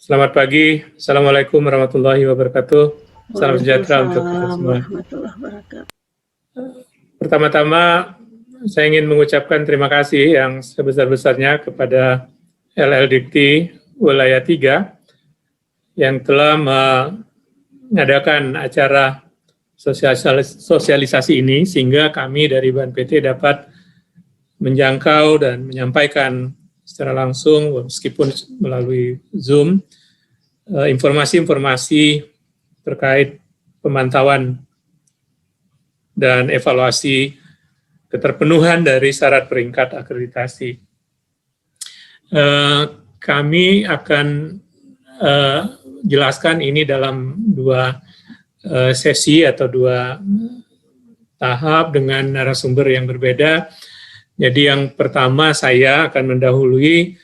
Selamat pagi. Assalamualaikum warahmatullahi wabarakatuh. Salam sejahtera untuk kita semua. Pertama-tama, saya ingin mengucapkan terima kasih yang sebesar-besarnya kepada LL Dikti Wilayah 3 yang telah mengadakan acara sosialisasi ini sehingga kami dari BAN PT dapat menjangkau dan menyampaikan secara langsung meskipun melalui Zoom informasi-informasi terkait pemantauan dan evaluasi keterpenuhan dari syarat peringkat akreditasi. Kami akan jelaskan ini dalam dua sesi atau dua tahap dengan narasumber yang berbeda. Jadi yang pertama saya akan mendahului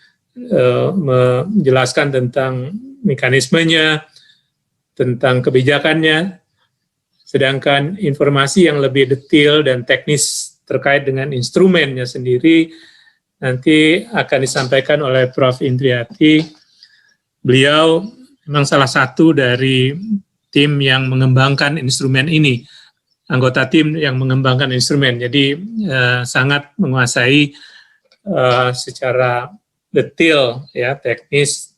menjelaskan tentang mekanismenya, tentang kebijakannya, sedangkan informasi yang lebih detail dan teknis terkait dengan instrumennya sendiri nanti akan disampaikan oleh Prof. Indriati. Beliau memang salah satu dari tim yang mengembangkan instrumen ini, anggota tim yang mengembangkan instrumen, jadi sangat menguasai secara detail ya teknis,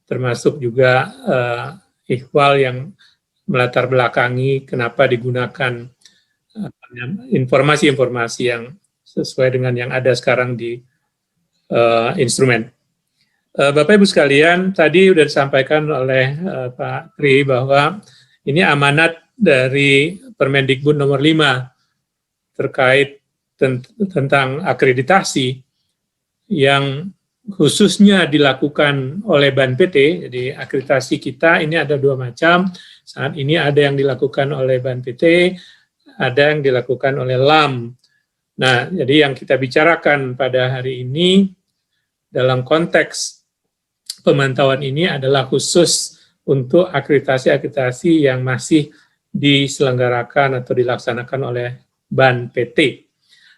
termasuk juga ihwal yang melatar belakangi kenapa digunakan informasi-informasi yang sesuai dengan yang ada sekarang di instrumen. Bapak Ibu sekalian, tadi sudah disampaikan oleh Pak Tri bahwa ini amanat dari Permendikbud nomor 5 terkait tentang akreditasi yang khususnya dilakukan oleh BAN PT. Jadi akreditasi kita ini ada dua macam. Saat ini ada yang dilakukan oleh BAN PT, ada yang dilakukan oleh LAM. Nah, jadi yang kita bicarakan pada hari ini dalam konteks pemantauan ini adalah khusus untuk akreditasi-akreditasi yang masih diselenggarakan atau dilaksanakan oleh BAN PT.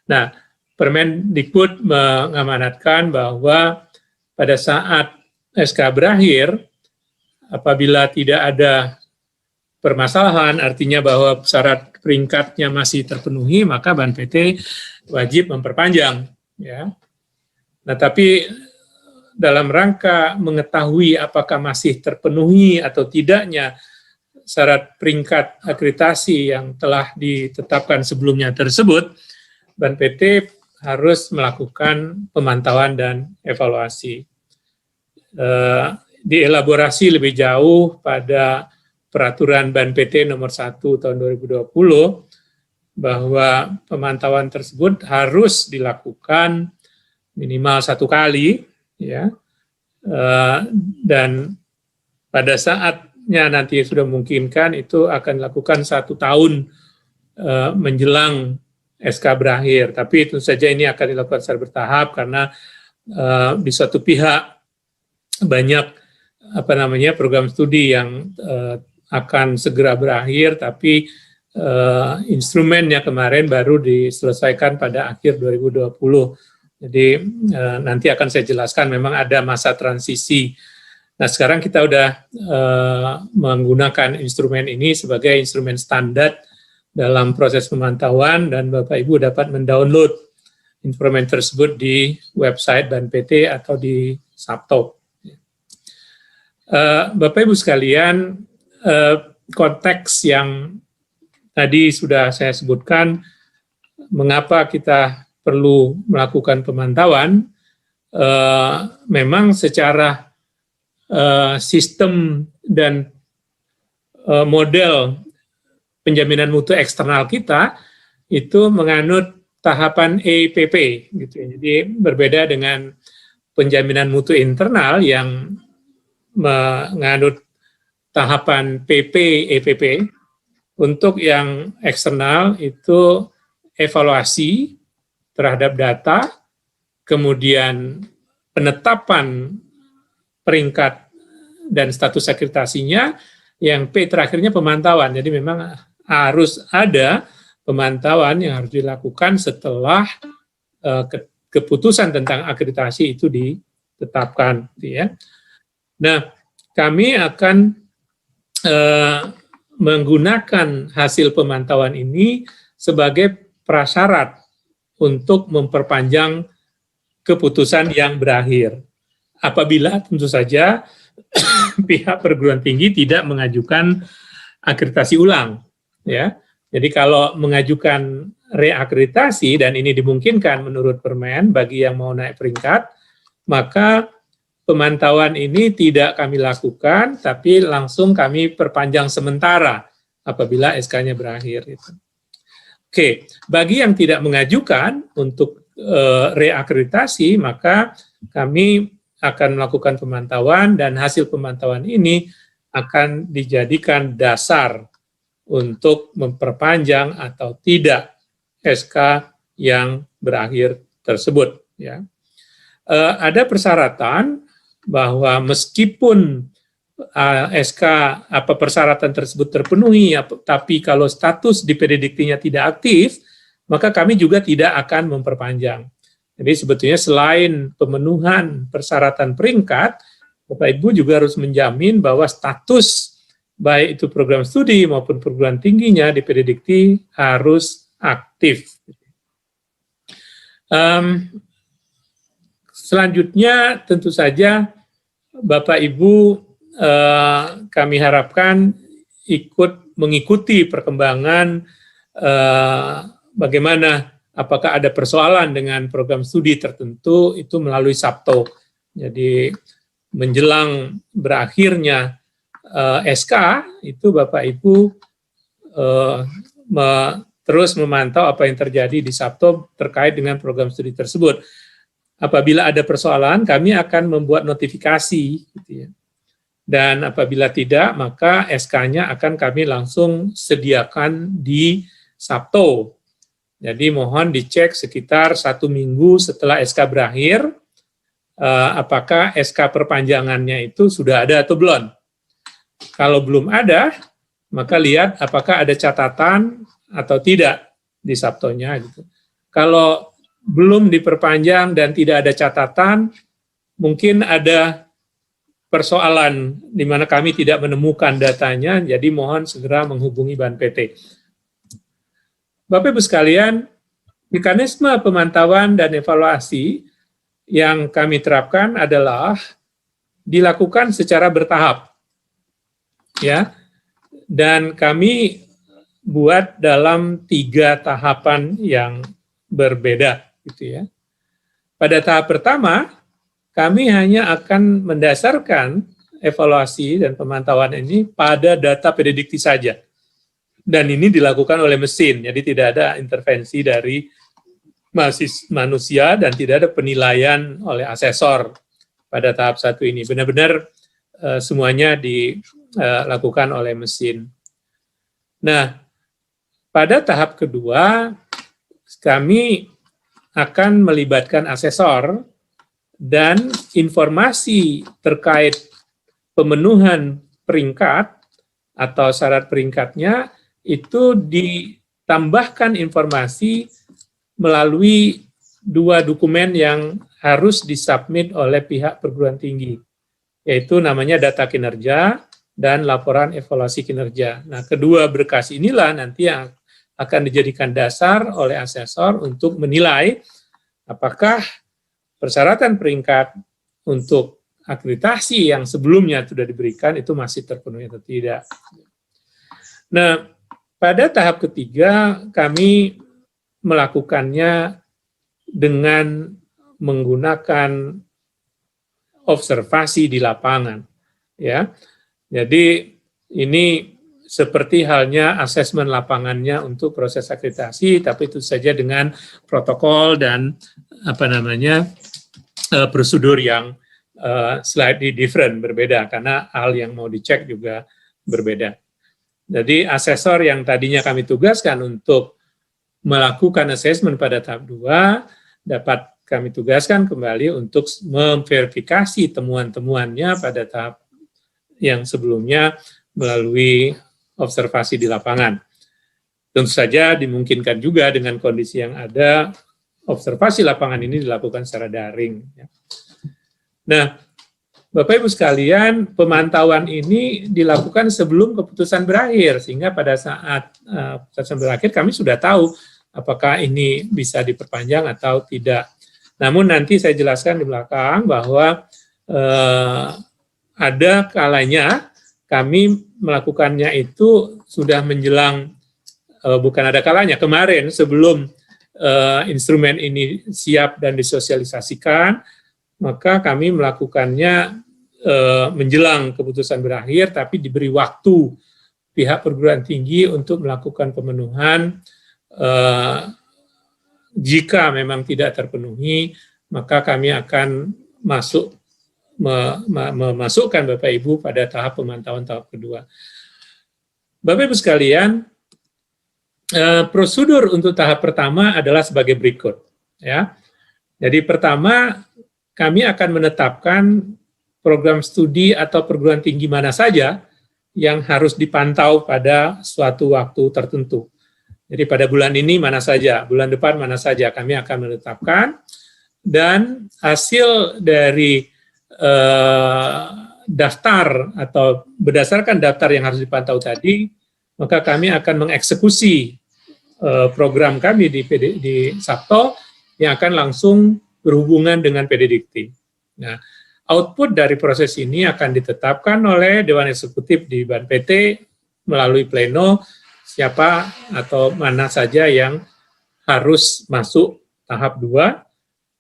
Nah, Permendikbud mengamanatkan bahwa pada saat SK berakhir, apabila tidak ada permasalahan, artinya bahwa syarat peringkatnya masih terpenuhi, maka BAN PT wajib memperpanjang. Ya. Nah, tapi dalam rangka mengetahui apakah masih terpenuhi atau tidaknya syarat peringkat akreditasi yang telah ditetapkan sebelumnya tersebut, BAN PT harus melakukan pemantauan dan evaluasi. Dielaborasi lebih jauh pada Peraturan BAN PT nomor 1 tahun 2020 bahwa pemantauan tersebut harus dilakukan minimal 1 kali, ya, dan pada saatnya nanti sudah memungkinkan itu akan dilakukan 1 tahun menjelang SK berakhir. Tapi tentu saja ini akan dilakukan secara bertahap karena di suatu pihak banyak program studi yang akan segera berakhir, tapi instrumennya kemarin baru diselesaikan pada akhir 2020. Jadi nanti akan saya jelaskan memang ada masa transisi. Nah, sekarang kita udah menggunakan instrumen ini sebagai instrumen standar dalam proses pemantauan dan Bapak Ibu dapat mendownload instrumen tersebut di website BAN PT atau di Sabto. Bapak Ibu sekalian, konteks yang tadi sudah saya sebutkan, mengapa kita perlu melakukan pemantauan, memang secara sistem dan model penjaminan mutu eksternal kita itu menganut tahapan EPP, gitu ya. Jadi berbeda dengan penjaminan mutu internal yang menganut tahapan PP EPP. Untuk yang eksternal itu evaluasi terhadap data, kemudian penetapan peringkat dan status akreditasinya, yang P terakhirnya pemantauan. Jadi memang harus ada pemantauan yang harus dilakukan setelah keputusan tentang akreditasi itu ditetapkan. Ya. Nah, kami akan menggunakan hasil pemantauan ini sebagai prasyarat untuk memperpanjang keputusan yang berakhir. Apabila tentu saja pihak perguruan tinggi tidak mengajukan akreditasi ulang, ya. Jadi kalau mengajukan reakreditasi dan ini dimungkinkan menurut Permen bagi yang mau naik peringkat, maka pemantauan ini tidak kami lakukan, tapi langsung kami perpanjang sementara apabila SK-nya berakhir. Oke, bagi yang tidak mengajukan untuk reakreditasi, maka kami akan melakukan pemantauan dan hasil pemantauan ini akan dijadikan dasar untuk memperpanjang atau tidak SK yang berakhir tersebut. Ya. Ada persyaratan bahwa meskipun SK persyaratan tersebut terpenuhi, tapi kalau status di PDDiktinya tidak aktif, maka kami juga tidak akan memperpanjang. Jadi sebetulnya selain pemenuhan persyaratan peringkat, Bapak Ibu juga harus menjamin bahwa status baik itu program studi maupun perguruan tingginya di PDDikti harus aktif. Selanjutnya tentu saja Bapak Ibu kami harapkan mengikuti perkembangan bagaimana apakah ada persoalan dengan program studi tertentu itu melalui Sabto. Jadi menjelang berakhirnya SK itu Bapak Ibu terus memantau apa yang terjadi di Sabto terkait dengan program studi tersebut. Apabila ada persoalan, kami akan membuat notifikasi, gitu ya. Dan apabila tidak, maka SK-nya akan kami langsung sediakan di Sabto. Jadi mohon dicek sekitar 1 minggu setelah SK berakhir, apakah SK perpanjangannya itu sudah ada atau belum. Kalau belum ada, maka lihat apakah ada catatan atau tidak di Sabtonya. Gitu. Kalau belum diperpanjang dan tidak ada catatan, mungkin ada persoalan di mana kami tidak menemukan datanya, jadi mohon segera menghubungi Ban PT. Bapak Ibu sekalian, mekanisme pemantauan dan evaluasi yang kami terapkan adalah dilakukan secara bertahap, ya, dan kami buat dalam 3 tahapan yang berbeda, gitu ya. Pada tahap pertama, kami hanya akan mendasarkan evaluasi dan pemantauan ini pada data PDDikti saja. Dan ini dilakukan oleh mesin, jadi tidak ada intervensi dari manusia dan tidak ada penilaian oleh asesor pada tahap 1 ini. Benar-benar semuanya dilakukan oleh mesin. Nah, pada tahap kedua, kami akan melibatkan asesor dan informasi terkait pemenuhan peringkat atau syarat peringkatnya itu ditambahkan informasi melalui 2 dokumen yang harus disubmit oleh pihak perguruan tinggi, yaitu namanya data kinerja dan laporan evaluasi kinerja. Nah, kedua berkas inilah nanti yang akan dijadikan dasar oleh asesor untuk menilai apakah persyaratan peringkat untuk akreditasi yang sebelumnya sudah diberikan itu masih terpenuhi atau tidak. Nah, pada tahap ketiga kami melakukannya dengan menggunakan observasi di lapangan, ya. Jadi ini seperti halnya asesmen lapangannya untuk proses akreditasi, tapi itu saja dengan protokol dan prosedur yang slightly different, berbeda, karena hal yang mau dicek juga berbeda. Jadi asesor yang tadinya kami tugaskan untuk melakukan asesmen pada tahap 2, dapat kami tugaskan kembali untuk memverifikasi temuan-temuannya pada tahap yang sebelumnya melalui observasi di lapangan. Tentu saja dimungkinkan juga dengan kondisi yang ada, observasi lapangan ini dilakukan secara daring. Nah, Bapak Ibu sekalian, pemantauan ini dilakukan sebelum keputusan berakhir, sehingga pada saat keputusan berakhir kami sudah tahu apakah ini bisa diperpanjang atau tidak. Namun nanti saya jelaskan di belakang bahwa ada kalanya kami melakukannya itu sudah menjelang, bukan ada kalanya, kemarin sebelum instrumen ini siap dan disosialisasikan, maka kami melakukannya menjelang keputusan berakhir, tapi diberi waktu pihak perguruan tinggi untuk melakukan pemenuhan. Jika memang tidak terpenuhi, maka kami akan memasukkan Bapak Ibu pada tahap pemantauan tahap kedua. Bapak Ibu sekalian, prosedur untuk tahap pertama adalah sebagai berikut. Ya. Jadi pertama, kami akan menetapkan program studi atau perguruan tinggi mana saja yang harus dipantau pada suatu waktu tertentu. Jadi pada bulan ini mana saja, bulan depan mana saja, kami akan menetapkan, dan hasil dari daftar atau berdasarkan daftar yang harus dipantau tadi, maka kami akan mengeksekusi program kami di Sabto yang akan langsung berhubungan dengan PDDikti. Nah, output dari proses ini akan ditetapkan oleh Dewan Eksekutif di BANPT melalui pleno, siapa atau mana saja yang harus masuk tahap 2,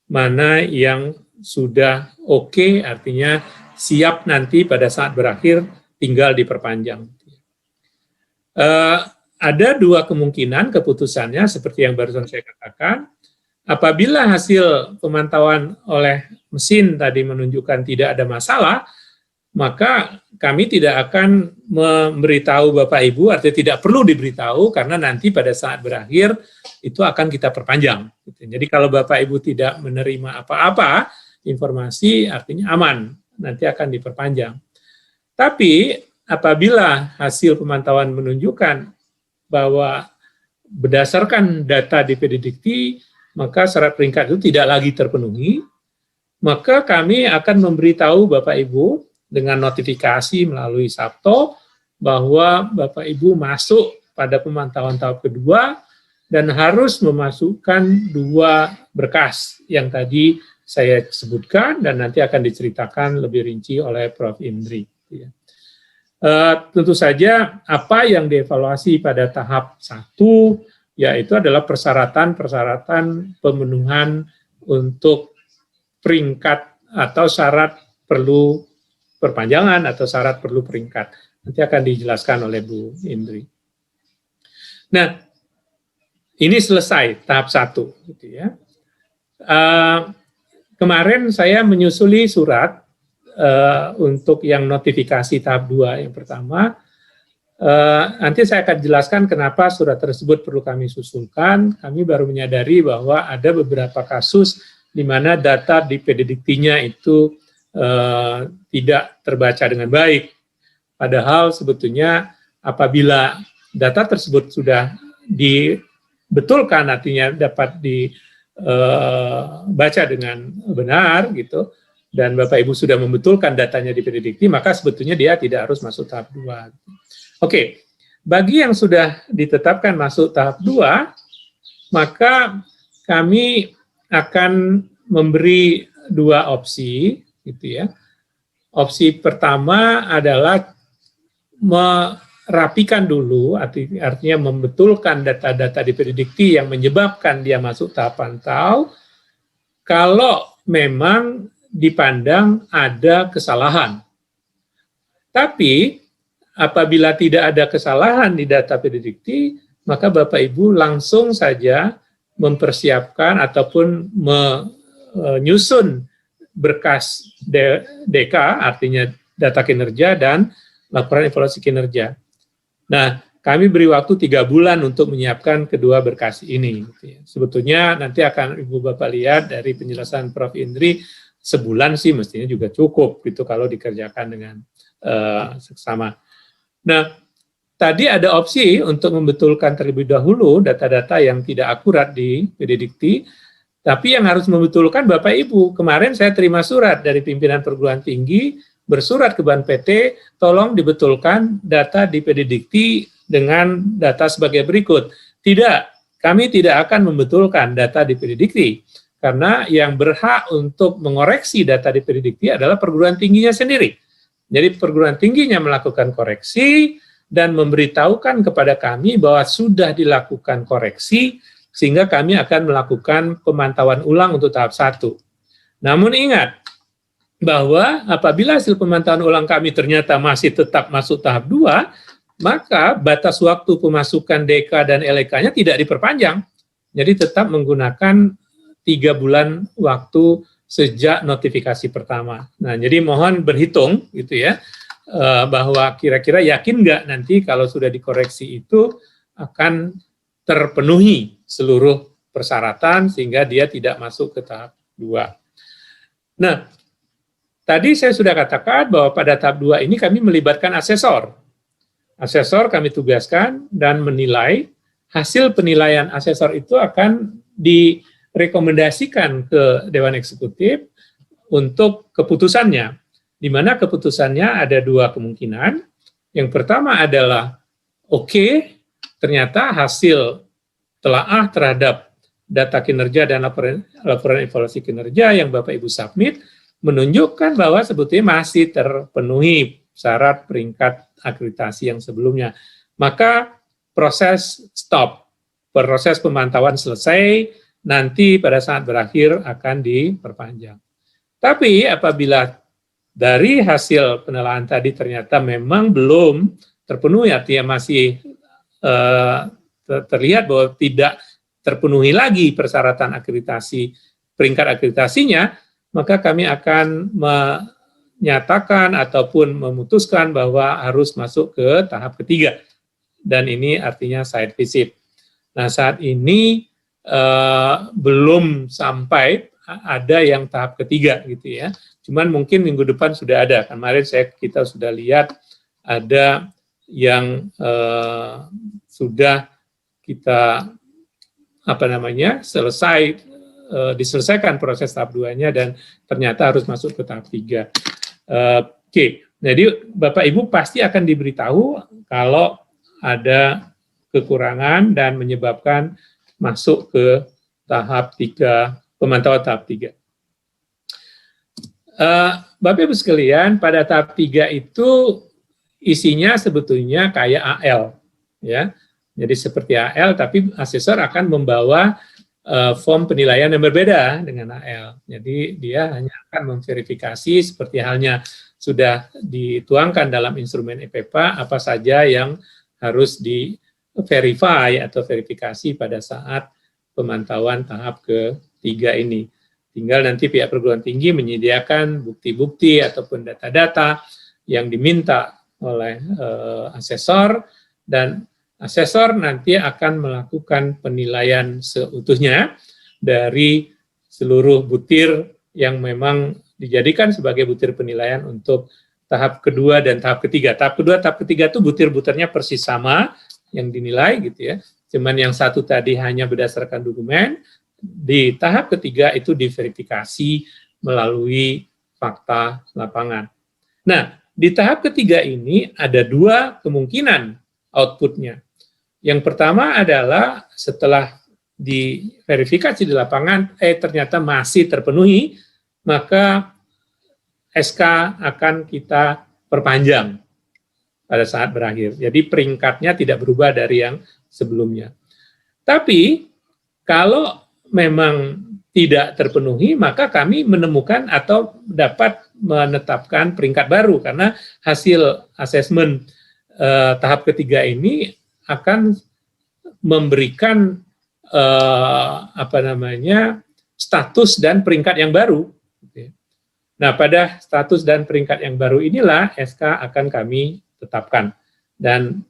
mana yang sudah oke, artinya siap nanti pada saat berakhir tinggal diperpanjang. Ada dua kemungkinan keputusannya seperti yang barusan saya katakan. Apabila hasil pemantauan oleh mesin tadi menunjukkan tidak ada masalah, maka kami tidak akan memberitahu Bapak Ibu, artinya tidak perlu diberitahu, karena nanti pada saat berakhir itu akan kita perpanjang. Jadi kalau Bapak Ibu tidak menerima apa-apa informasi, artinya aman, nanti akan diperpanjang. Tapi apabila hasil pemantauan menunjukkan bahwa berdasarkan data di PDDikti, maka syarat peringkat itu tidak lagi terpenuhi, maka kami akan memberitahu Bapak Ibu dengan notifikasi melalui Sabto bahwa Bapak Ibu masuk pada pemantauan tahap kedua dan harus memasukkan 2 berkas yang tadi saya sebutkan dan nanti akan diceritakan lebih rinci oleh Prof. Indri. Tentu saja apa yang dievaluasi pada tahap 1 yaitu adalah persyaratan pemenuhan untuk peringkat atau syarat perlu perpanjangan atau syarat perlu peringkat. Nanti akan dijelaskan oleh Bu Indri. Nah, ini selesai tahap 1. Gitu ya. Kemarin saya menyusuli surat untuk yang notifikasi tahap 2 yang pertama. Nanti saya akan jelaskan kenapa surat tersebut perlu kami susulkan. Kami baru menyadari bahwa ada beberapa kasus di mana data di PDDikti-nya itu tidak terbaca dengan baik. Padahal sebetulnya apabila data tersebut sudah dibetulkan, artinya dapat dibaca dengan benar gitu, dan Bapak Ibu sudah membetulkan datanya di PDDikti, maka sebetulnya dia tidak harus masuk tahap 2. Oke, bagi yang sudah ditetapkan masuk tahap 2, maka kami akan memberi 2 opsi. Gitu ya. Opsi pertama adalah merapikan dulu, artinya membetulkan data-data di PDDikti yang menyebabkan dia masuk tahap pantau, kalau memang dipandang ada kesalahan. Tapi apabila tidak ada kesalahan di data PDDikti, maka Bapak Ibu langsung saja mempersiapkan ataupun menyusun berkas DK, artinya data kinerja, dan laporan evaluasi kinerja. Nah, kami beri waktu 3 bulan untuk menyiapkan kedua berkas ini. Sebetulnya nanti akan Ibu Bapak lihat dari penjelasan Prof. Indri, sebulan sih mestinya juga cukup gitu kalau dikerjakan dengan seksama. Nah, tadi ada opsi untuk membetulkan terlebih dahulu data-data yang tidak akurat di PDDikti, Tapi yang harus membetulkan Bapak Ibu, kemarin saya terima surat dari pimpinan perguruan tinggi, bersurat ke Ban PT, tolong dibetulkan data di PD Dikti dengan data sebagai berikut. Tidak, kami tidak akan membetulkan data di PD Dikti, karena yang berhak untuk mengoreksi data di PD Dikti adalah perguruan tingginya sendiri. Jadi perguruan tingginya melakukan koreksi dan memberitahukan kepada kami bahwa sudah dilakukan koreksi, sehingga kami akan melakukan pemantauan ulang untuk tahap 1. Namun ingat, bahwa apabila hasil pemantauan ulang kami ternyata masih tetap masuk tahap 2, maka batas waktu pemasukan DK dan LK-nya tidak diperpanjang. Jadi tetap menggunakan 3 bulan waktu sejak notifikasi pertama. Nah, jadi mohon berhitung gitu ya, bahwa kira-kira yakin nggak nanti kalau sudah dikoreksi itu akan terpenuhi seluruh persyaratan sehingga dia tidak masuk ke tahap 2. Nah, tadi saya sudah katakan bahwa pada tahap 2 ini kami melibatkan asesor. Asesor kami tugaskan dan menilai, hasil penilaian asesor itu akan direkomendasikan ke Dewan Eksekutif untuk keputusannya, di mana keputusannya ada 2 kemungkinan. Yang pertama adalah, oke, ternyata hasil telaah terhadap data kinerja dan laporan evaluasi kinerja yang Bapak Ibu submit menunjukkan bahwa sebetulnya masih terpenuhi syarat peringkat akreditasi yang sebelumnya. Maka proses stop, proses pemantauan selesai, nanti pada saat berakhir akan diperpanjang. Tapi apabila dari hasil penilaian tadi ternyata memang belum terpenuhi, artinya masih terlihat bahwa tidak terpenuhi lagi persyaratan akreditasi, peringkat akreditasinya, maka kami akan menyatakan ataupun memutuskan bahwa harus masuk ke tahap ketiga. Dan ini artinya site visit. Nah, saat ini belum sampai ada yang tahap ketiga gitu ya. Cuman mungkin minggu depan sudah ada. Kemarin kita sudah lihat ada yang sudah kita diselesaikan proses tahap 2-nya dan ternyata harus masuk ke tahap 3. Oke. Jadi Bapak Ibu pasti akan diberitahu kalau ada kekurangan dan menyebabkan masuk ke tahap 3, pemantauan tahap 3. Bapak Ibu sekalian, pada tahap 3 itu isinya sebetulnya kayak AL, ya. Jadi seperti AL, tapi asesor akan membawa form penilaian yang berbeda dengan AL. Jadi dia hanya akan memverifikasi seperti halnya sudah dituangkan dalam instrumen EPEPA apa saja yang harus di-verify atau verifikasi pada saat pemantauan tahap ketiga ini. Tinggal nanti pihak perguruan tinggi menyediakan bukti-bukti ataupun data-data yang diminta oleh asesor, dan asesor nanti akan melakukan penilaian seutuhnya dari seluruh butir yang memang dijadikan sebagai butir penilaian untuk tahap kedua dan tahap ketiga. Tahap kedua, tahap ketiga itu butir-butirnya persis sama yang dinilai gitu ya. Cuman yang satu tadi hanya berdasarkan dokumen, di tahap ketiga itu diverifikasi melalui fakta lapangan. Nah, di tahap ketiga ini ada 2 kemungkinan outputnya. Yang pertama adalah setelah diverifikasi di lapangan, ternyata masih terpenuhi, maka SK akan kita perpanjang pada saat berakhir. Jadi peringkatnya tidak berubah dari yang sebelumnya. Tapi kalau memang tidak terpenuhi, maka kami menemukan atau dapat menetapkan peringkat baru, karena hasil asesmen tahap ketiga ini akan memberikan status dan peringkat yang baru. Nah, pada status dan peringkat yang baru inilah SK akan kami tetapkan. Dan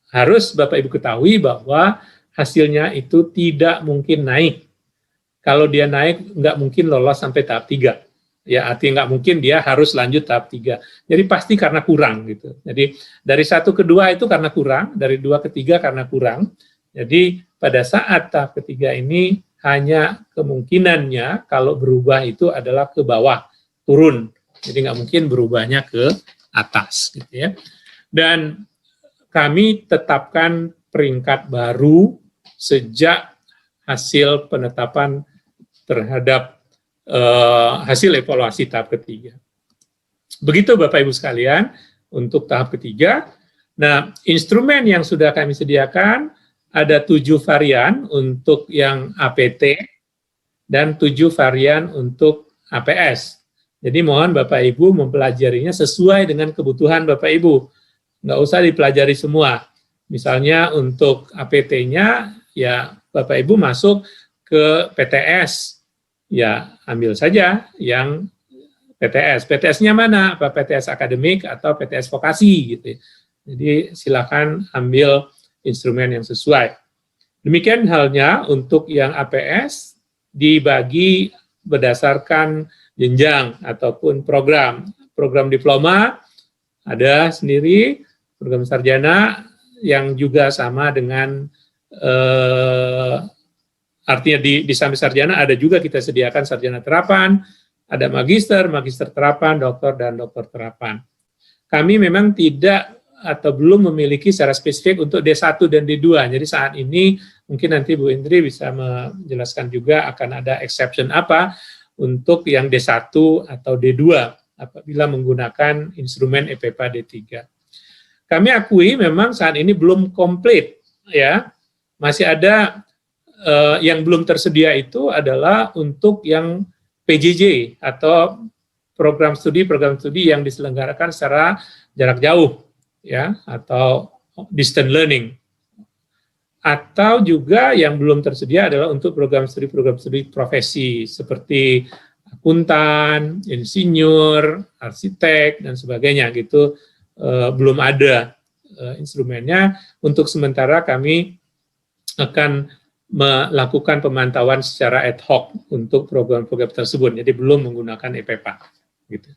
harus Bapak Ibu ketahui bahwa hasilnya itu tidak mungkin naik. Kalau dia naik, nggak mungkin lolos sampai tahap 3. Ya, artinya nggak mungkin dia harus lanjut tahap 3. Jadi pasti karena kurang gitu. Jadi dari 1 ke 2 itu karena kurang, dari 2 ke 3 karena kurang. Jadi pada saat tahap ketiga ini hanya kemungkinannya kalau berubah itu adalah ke bawah, turun. Jadi nggak mungkin berubahnya ke atas, gitu ya. Dan kami tetapkan peringkat baru sejak hasil penetapan terhadap hasil evaluasi tahap ketiga. Begitu Bapak Ibu sekalian untuk tahap ketiga. Nah, instrumen yang sudah kami sediakan ada 7 varian untuk yang APT dan 7 varian untuk APS. Jadi mohon Bapak Ibu mempelajarinya sesuai dengan kebutuhan Bapak Ibu. Nggak usah dipelajari semua. Misalnya untuk APT-nya, ya Bapak Ibu masuk ke PTS, ya ambil saja yang PTS. PTS-nya mana? Apa PTS akademik atau PTS vokasi gitu. Jadi silakan ambil instrumen yang sesuai. Demikian halnya untuk yang APS dibagi berdasarkan jenjang ataupun program. Program diploma ada sendiri, program sarjana yang juga sama dengan artinya di samping sarjana ada juga kita sediakan sarjana terapan, ada magister, magister terapan, doktor, dan doktor terapan. Kami memang tidak atau belum memiliki secara spesifik untuk D1 dan D2. Jadi saat ini mungkin nanti Bu Indri bisa menjelaskan juga akan ada exception apa untuk yang D1 atau D2 apabila menggunakan instrumen EPPA D3. Kami akui memang saat ini belum komplit, ya. Masih ada yang belum tersedia itu adalah untuk yang PJJ atau program studi yang diselenggarakan secara jarak jauh, ya, atau distant learning. Atau juga yang belum tersedia adalah untuk program studi profesi seperti akuntan, insinyur, arsitek, dan sebagainya gitu. Belum ada instrumennya. Untuk sementara kami akan melakukan pemantauan secara ad hoc untuk program-program tersebut. Jadi belum menggunakan EPPA. Gitu.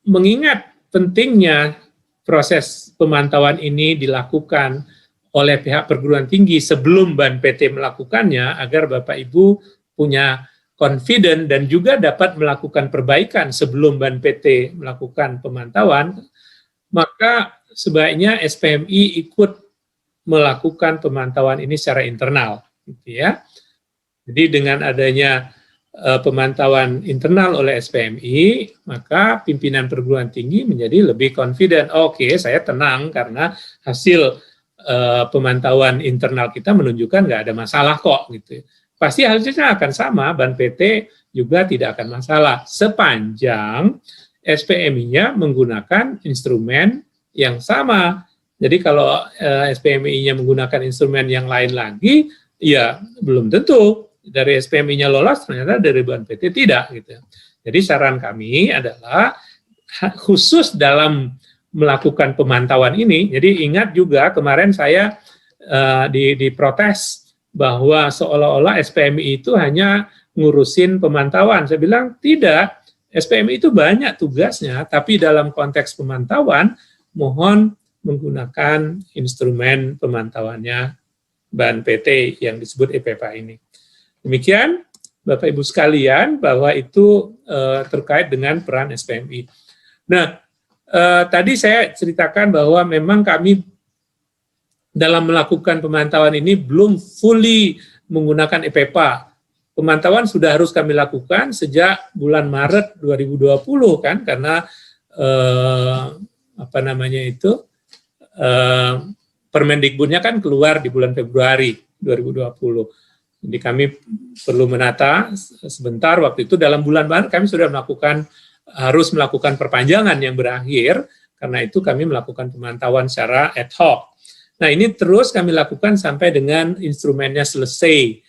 Mengingat pentingnya proses pemantauan ini dilakukan oleh pihak perguruan tinggi sebelum BAN PT melakukannya, agar Bapak Ibu punya confident dan juga dapat melakukan perbaikan sebelum BAN PT melakukan pemantauan, maka sebaiknya SPMI ikut melakukan pemantauan ini secara internal, gitu ya. Jadi dengan adanya pemantauan internal oleh SPMI, maka pimpinan perguruan tinggi menjadi lebih confident. Oke, saya tenang karena hasil pemantauan internal kita menunjukkan nggak ada masalah kok, gitu. Pasti hasilnya akan sama, BAN PT juga tidak akan masalah sepanjang SPMI-nya menggunakan instrumen yang sama. Jadi kalau SPMI-nya menggunakan instrumen yang lain lagi, ya belum tentu dari SPMI-nya lolos, ternyata dari BAN PT tidak, gitu. Jadi saran kami adalah khusus dalam melakukan pemantauan ini. Jadi ingat juga kemarin saya diprotes bahwa seolah-olah SPMI itu hanya ngurusin pemantauan. Saya bilang tidak, SPMI itu banyak tugasnya, tapi dalam konteks pemantauan mohon menggunakan instrumen pemantauannya BAN PT yang disebut EPPA ini. Demikian, Bapak Ibu sekalian, bahwa itu terkait dengan peran SPMI. Nah, tadi saya ceritakan bahwa memang kami dalam melakukan pemantauan ini belum fully menggunakan EPPA. Pemantauan sudah harus kami lakukan sejak bulan Maret 2020 kan, karena Permendikbudnya kan keluar di bulan Februari 2020. Jadi kami perlu menata sebentar, waktu itu dalam bulan Maret kami sudah harus melakukan perpanjangan yang berakhir, karena itu kami melakukan pemantauan secara ad hoc. Nah, ini terus kami lakukan sampai dengan instrumennya selesai.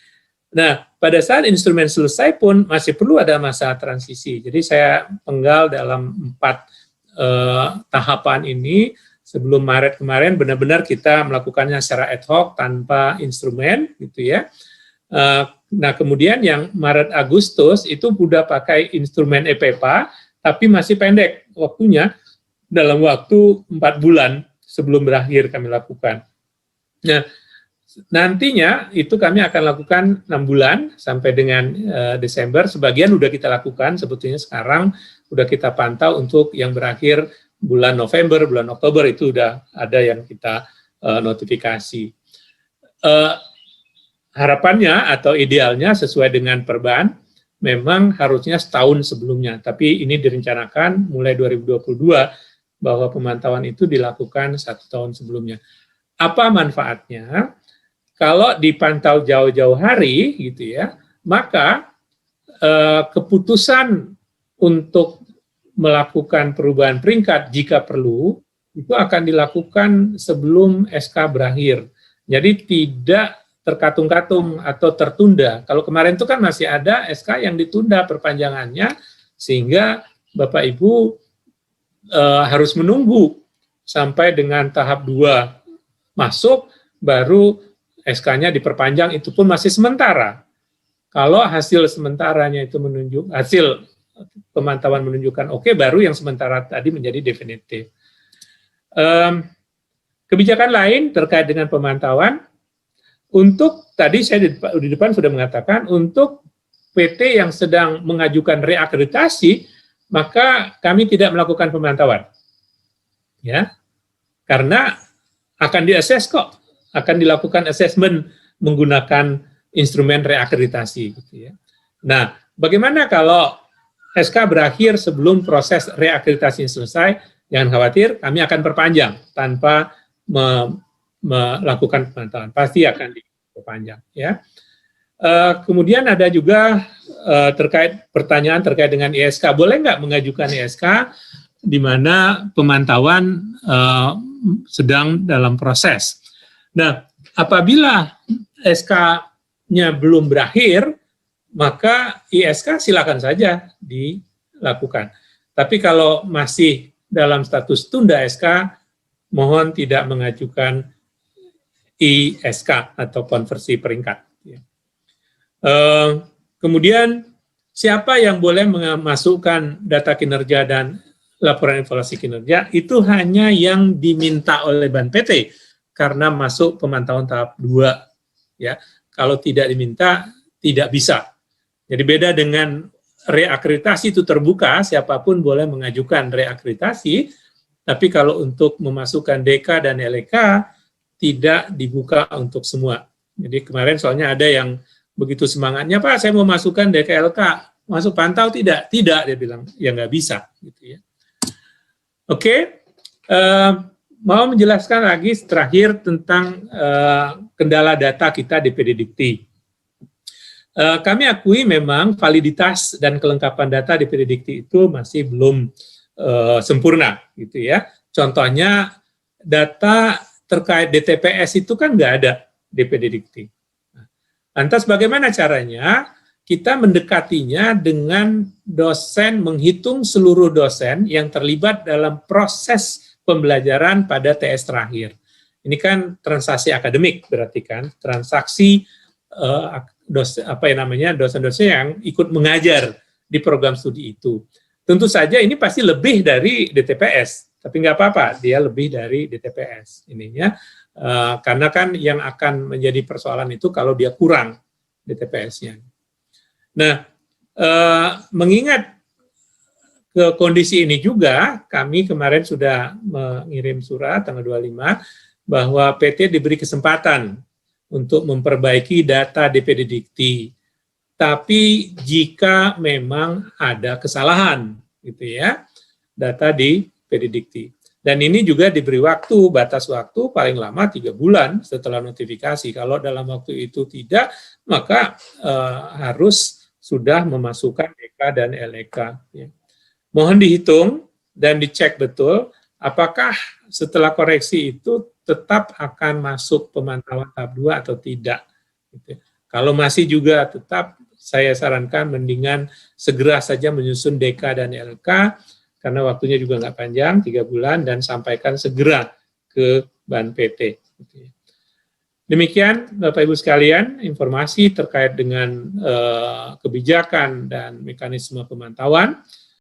Nah, pada saat instrumen selesai pun masih perlu ada masa transisi. Jadi saya penggal dalam 4 tahapan ini. Sebelum Maret kemarin benar-benar kita melakukannya secara ad hoc tanpa instrumen, gitu ya. Nah, kemudian yang Maret Agustus itu sudah pakai instrumen EPPA, tapi masih pendek waktunya, dalam waktu 4 bulan sebelum berakhir kami lakukan. Nah, Nantinya itu kami akan lakukan 6 bulan sampai dengan Desember. Sebagian sudah kita lakukan, sebetulnya sekarang sudah kita pantau untuk yang berakhir bulan November, bulan Oktober itu sudah ada yang kita notifikasi. Harapannya atau idealnya sesuai dengan perban, memang harusnya setahun sebelumnya, tapi ini direncanakan mulai 2022 bahwa pemantauan itu dilakukan 1 tahun sebelumnya. Apa manfaatnya? Kalau dipantau jauh-jauh hari, gitu ya, maka keputusan untuk melakukan perubahan peringkat jika perlu itu akan dilakukan sebelum SK berakhir. Jadi tidak terkatung-katung atau tertunda. Kalau kemarin itu kan masih ada SK yang ditunda perpanjangannya, sehingga Bapak Ibu harus menunggu sampai dengan tahap 2 masuk, baru SK-nya diperpanjang, itu pun masih sementara. Kalau hasil sementaranya itu hasil pemantauan menunjukkan oke, baru yang sementara tadi menjadi definitif. Kebijakan lain terkait dengan pemantauan, untuk tadi saya di depan sudah mengatakan, untuk PT yang sedang mengajukan reakreditasi, maka kami tidak melakukan pemantauan. Ya. Karena akan diakses kok, akan dilakukan assessment menggunakan instrumen reakreditasi gitu ya. Nah, bagaimana kalau SK berakhir sebelum proses reakreditasi selesai? Jangan khawatir, kami akan perpanjang tanpa melakukan pemantauan, pasti akan diperpanjang ya. Kemudian ada juga pertanyaan terkait dengan ISK, boleh nggak mengajukan ISK di mana pemantauan sedang dalam proses. Nah, apabila SK-nya belum berakhir, maka ISK silakan saja dilakukan. Tapi kalau masih dalam status tunda SK, mohon tidak mengajukan ISK atau konversi peringkat. Kemudian siapa yang boleh memasukkan data kinerja dan laporan evaluasi kinerja? Itu hanya yang diminta oleh Ban PT karena masuk pemantauan tahap 2. Ya, kalau tidak diminta tidak bisa. Jadi beda dengan reakreditasi itu terbuka, siapapun boleh mengajukan reakreditasi. Tapi kalau untuk memasukkan DK dan LK, tidak dibuka untuk semua. Jadi kemarin soalnya ada yang begitu semangatnya, Pak, saya mau masukkan DK LK, masuk pantau tidak? Tidak, dia bilang, ya nggak bisa. Gitu ya. Oke, mau menjelaskan lagi terakhir tentang kendala data kita DPD Dikti. Kami akui memang validitas dan kelengkapan data DPD Dikti itu masih belum sempurna, gitu ya. Contohnya data terkait DTPS itu kan nggak ada DPD Dikti. Lantas bagaimana caranya? Kita mendekatinya dengan dosen, menghitung seluruh dosen yang terlibat dalam proses pembelajaran pada TS terakhir. Ini kan transaksi akademik, berarti kan transaksi dosen-dosen yang ikut mengajar di program studi itu. Tentu saja ini pasti lebih dari DTPS, tapi nggak apa-apa, dia lebih dari DTPS ininya, karena kan yang akan menjadi persoalan itu kalau dia kurang DTPS-nya. Nah, mengingat ke kondisi ini juga, kami kemarin sudah mengirim surat tanggal 25 bahwa PT diberi kesempatan untuk memperbaiki data DPD Dikti. Tapi jika memang ada kesalahan, gitu ya, data di PD Dikti. Dan ini juga diberi waktu, batas waktu paling lama 3 bulan setelah notifikasi. Kalau dalam waktu itu tidak, maka harus sudah memasukkan DK dan LEK. Ya. Mohon dihitung dan dicek betul, apakah setelah koreksi itu tetap akan masuk pemantauan tahap 2 atau tidak. Gitu. Kalau masih juga tetap, saya sarankan mendingan segera saja menyusun DK dan LK, karena waktunya juga nggak panjang, 3 bulan, dan sampaikan segera ke Ban PT. Demikian, Bapak Ibu sekalian, informasi terkait dengan kebijakan dan mekanisme pemantauan.